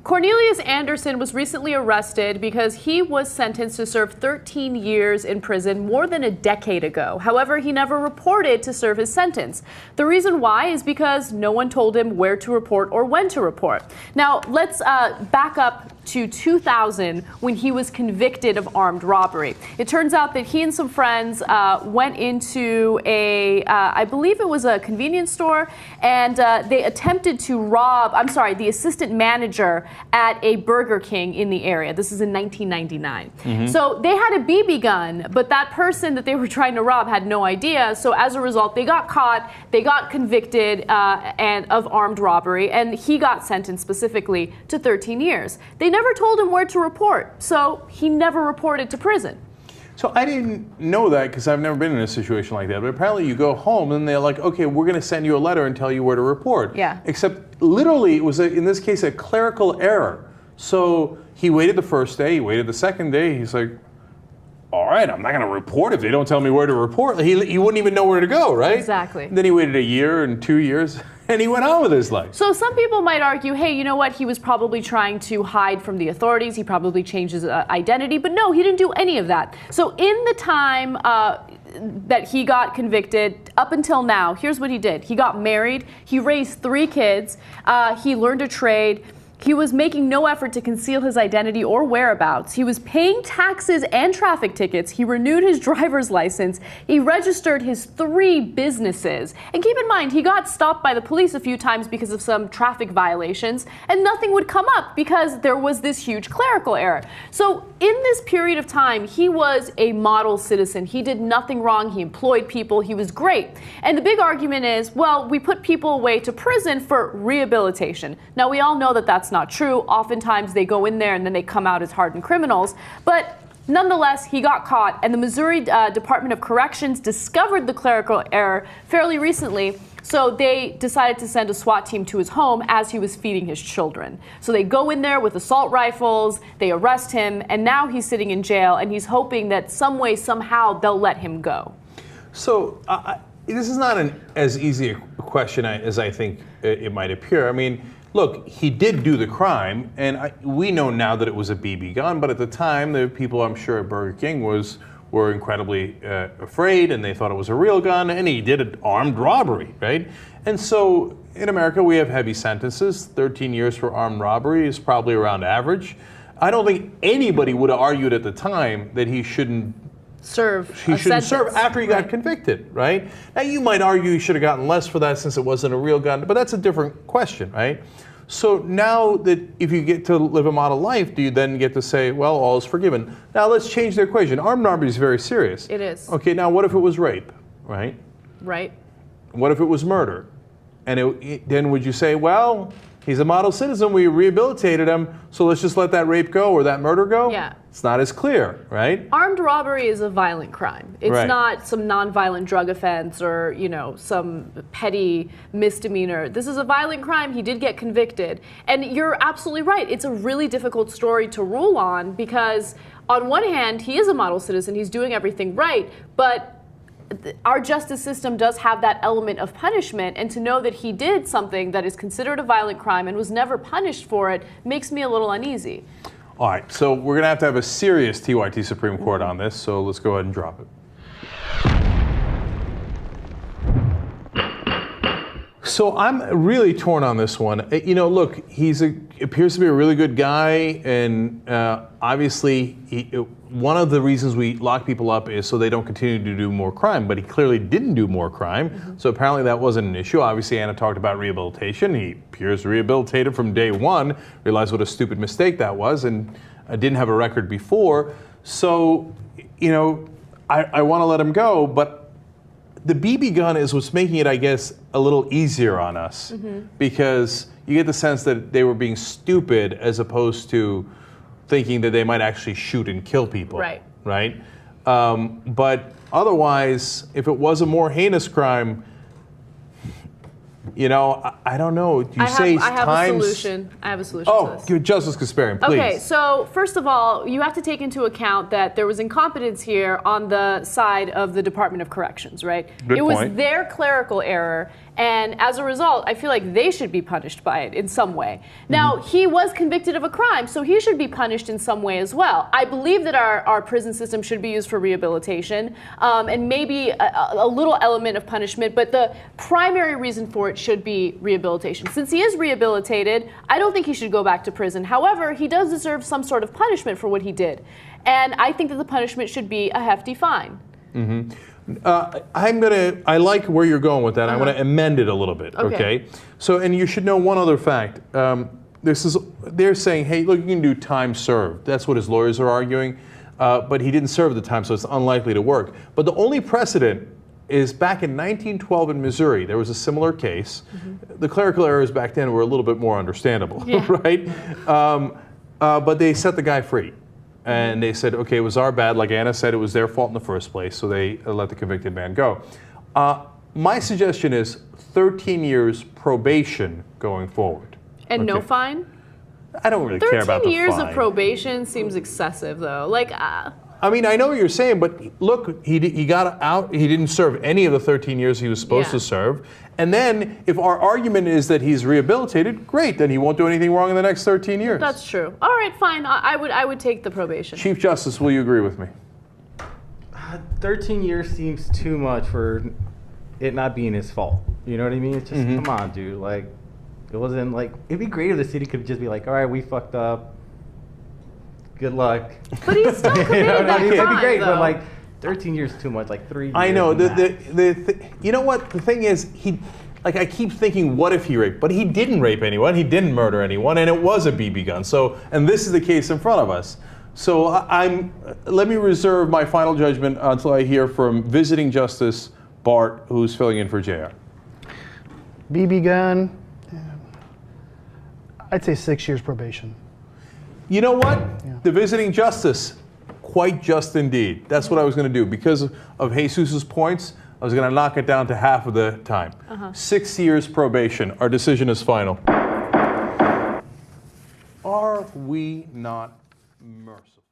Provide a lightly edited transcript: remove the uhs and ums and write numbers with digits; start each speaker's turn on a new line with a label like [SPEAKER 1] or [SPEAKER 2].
[SPEAKER 1] Cornelius Anderson was recently arrested because he was sentenced to serve 13 years in prison more than a decade ago. However, he never reported to serve his sentence. The reason why is because no one told him where to report or when to report. Now, let's back up to 2000 when he was convicted of armed robbery. It turns out that he and some friends went into I believe it was a convenience store, and they attempted to rob, the assistant manager at a Burger King in the area. This is in 1999. So they had a BB gun, but that person that they were trying to rob had no idea. So as a result, they got caught, they got convicted of armed robbery, and he got sentenced specifically to 13 years. They never told him where to report, so he never reported to prison.
[SPEAKER 2] So I didn't know that because I've never been in a situation like that. But apparently you go home and they're like, okay, we're going to send you a letter and tell you where to report.
[SPEAKER 1] Yeah.
[SPEAKER 2] Except literally it was, in this case, a clerical error. So he waited the first day, he waited the second day. He's like, all right, I'm not going to report if they don't tell me where to report. He wouldn't even know where to go, right?
[SPEAKER 1] Exactly.
[SPEAKER 2] And then he waited a year and 2 years. And he went on with his life.
[SPEAKER 1] So some people might argue, hey, you know what? He was probably trying to hide from the authorities. He probably changed his identity. But no, he didn't do any of that. So in the time that he got convicted, up until now, here's what he did. He got married. He raised 3 kids. He learned a trade. He was making no effort to conceal his identity or whereabouts. He was paying taxes and traffic tickets. He renewed his driver's license. He registered his 3 businesses. And keep in mind, he got stopped by the police a few times because of some traffic violations, and nothing would come up because there was this huge clerical error. So in this period of time, he was a model citizen. He did nothing wrong. He employed people. He was great. And the big argument is, well, we put people away to prison for rehabilitation. Now, we all know that that's not true. Oftentimes they go in there and then they come out as hardened criminals. But nonetheless, he got caught, and the Missouri Department of Corrections discovered the clerical error fairly recently. So they decided to send a SWAT team to his home as he was feeding his children. So they go in there with assault rifles, they arrest him, and now he's sitting in jail, and he's hoping that some way, somehow, they'll let him go.
[SPEAKER 2] So this is not as easy a question as I think it might appear. I mean, look, he did do the crime, and we know now that it was a BB gun, but at the time, the people, I'm sure, at Burger King were incredibly afraid, and they thought it was a real gun, and he did an armed robbery, right? And so in America, we have heavy sentences. 13 years for armed robbery is probably around average. I don't think anybody would have argued at the time that he shouldn't serve after he got convicted, right? Now, you might argue he should have gotten less for that since it wasn't a real gun, but that's a different question, right? So now that if you get to live a model life, do you then get to say, well, all is forgiven? Now let's change the equation. Armed robbery is very serious.
[SPEAKER 1] It is.
[SPEAKER 2] Okay, now what if it was rape, right?
[SPEAKER 1] Right.
[SPEAKER 2] What if it was murder? And then would you say, well, he's a model citizen, we rehabilitated him, so let's just let that rape go or that murder go?
[SPEAKER 1] Yeah.
[SPEAKER 2] It's not as clear, right?
[SPEAKER 1] Armed robbery is a violent crime. It's not some nonviolent drug offense or, some petty misdemeanor. This is a violent crime. He did get convicted. And you're absolutely right. It's a really difficult story to rule on because on one hand, he is a model citizen. He's doing everything right, but our justice system does have that element of punishment, and to know that he did something that is considered a violent crime and was never punished for it makes me a little uneasy.
[SPEAKER 2] All right, so we're going to have a serious TYT Supreme Court on this, so let's go ahead and drop it. So I'm really torn on this one. Look, appears to be a really good guy, and obviously one of the reasons we lock people up is so they don't continue to do more crime, but he clearly didn't do more crime, so apparently that wasn't an issue. Obviously, Anna talked about rehabilitation. He appears rehabilitated from day one, realized what a stupid mistake that was, and didn't have a record before. So, I want to let him go, but the BB gun is what's making it, I guess, a little easier on us because you get the sense that they were being stupid as opposed to thinking that they might actually shoot and kill people. Right? But otherwise, if it was a more heinous crime, I don't know. I have a solution.
[SPEAKER 1] I have a solution to this.
[SPEAKER 2] Justice Kasparian, please.
[SPEAKER 1] Okay, so first of all, you have to take into account that there was incompetence here on the side of the Department of Corrections, right?
[SPEAKER 2] Good
[SPEAKER 1] it was
[SPEAKER 2] point.
[SPEAKER 1] their clerical error, And as a result, I feel like they should be punished by it in some way. Now, he was convicted of a crime, so he should be punished in some way as well. I believe that our prison system should be used for rehabilitation and maybe a little element of punishment, but the primary reason for it should be rehabilitation. Since he is rehabilitated, I don't think he should go back to prison. However, he does deserve some sort of punishment for what he did. And I think that the punishment should be a hefty fine.
[SPEAKER 2] I like where you're going with that. I'm going to amend it a little bit. Okay. So, and you should know one other fact. They're saying, hey, look, you can do time served. That's what his lawyers are arguing. But he didn't serve the time, so it's unlikely to work. But the only precedent is back in 1912 in Missouri. There was a similar case. The clerical errors back then were a little bit more understandable, right? But they set the guy free. And they said, okay, it was our bad. Like Anna said, it was their fault in the first place, so they let the convicted man go. My suggestion is 13 years probation going forward.
[SPEAKER 1] And no fine?
[SPEAKER 2] I don't really care about the
[SPEAKER 1] 13 years
[SPEAKER 2] fine.
[SPEAKER 1] of probation seems excessive, though. Like,
[SPEAKER 2] I mean, I know what you're saying, but look, he got out. He didn't serve any of the 13 years he was supposed to serve. And then, if our argument is that he's rehabilitated, great. Then he won't do anything wrong in the next 13 years.
[SPEAKER 1] That's true. All right, fine. I would take the probation.
[SPEAKER 2] Chief Justice, will you agree with me?
[SPEAKER 3] 13 years seems too much for it not being his fault. You know what I mean? It's just, come on, dude. Like, it wasn't like, it'd be great if the city could just be like, all right, we fucked up. Good luck.
[SPEAKER 1] But he still committed that crime,
[SPEAKER 3] it'd be great,
[SPEAKER 1] though.
[SPEAKER 3] but like 13 years is too much. Like 3 years.
[SPEAKER 2] I know.
[SPEAKER 3] max.
[SPEAKER 2] You know what? The thing is, I keep thinking, what if he raped? But he didn't rape anyone. He didn't murder anyone, and it was a BB gun. So, and this is the case in front of us. So let me reserve my final judgment until I hear from visiting Justice Bart, who's filling in for JR.
[SPEAKER 4] BB gun, I'd say 6 years probation.
[SPEAKER 2] You know what? The visiting justice, quite just indeed. That's what I was going to do. Because of Jesus's points, I was going to knock it down to half of the time. 6 years probation. Our decision is final. Are we not merciful?